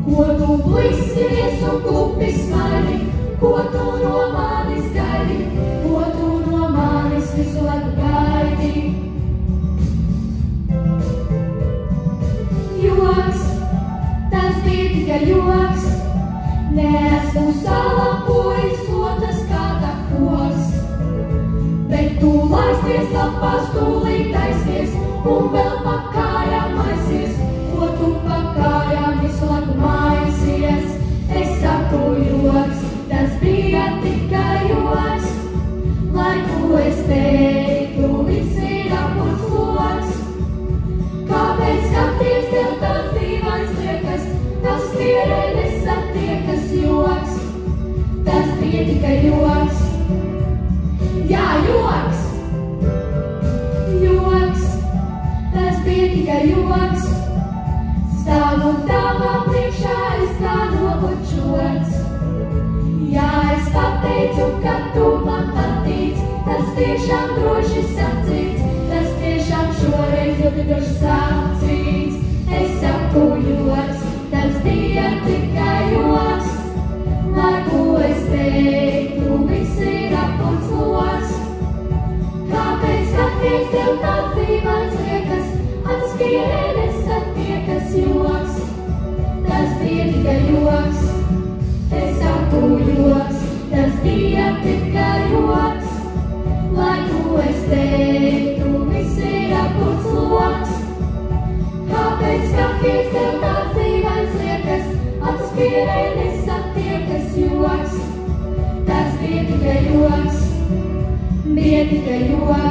Ko tu blisties un klupi smaidi, ko tu no manis gaidi, ko tu no manis visu laiku gaidi. Joks, tas bija tikai joks, neesmu salapojis otras kā koks. Bet tu laisties lapās, tūlīt taisies, un vēl pa kājām maisies, ko tu pa kājām visu laiku maisies. Es saku joks, tas bija tikai joks, lai ko es teiktu, viss ir apurs loks. Kāpēc skaties tev tāds dīvains liekas, tas pierēdes satiekas joks, tas bija tikai joks. Jā, joks! Joks, tas bija tikai joks. Stāvu tavā priekšā, es kā nobučots. Jā, es pateicu, ka tu man patīc, tas tiešām droši sacīts, tas tiešām šoreiz ļoti droši sacīts. Es saku joks, tas bija tikai joks, lai ko es teiktu, viss ir apurs loks. Kāpēc skaties tev tāds dīvains liekas, acis pierēdes satiekas joks, tas bija tikai joks. Es saku joks, tas bija tikai joks, lai ko es teiktu, viss ir apurs loks. Kāpēc skaties tev tāds dīvains liekas, acis pierēdes satiekas joks, tas bija tikai joks, bija tikai joks.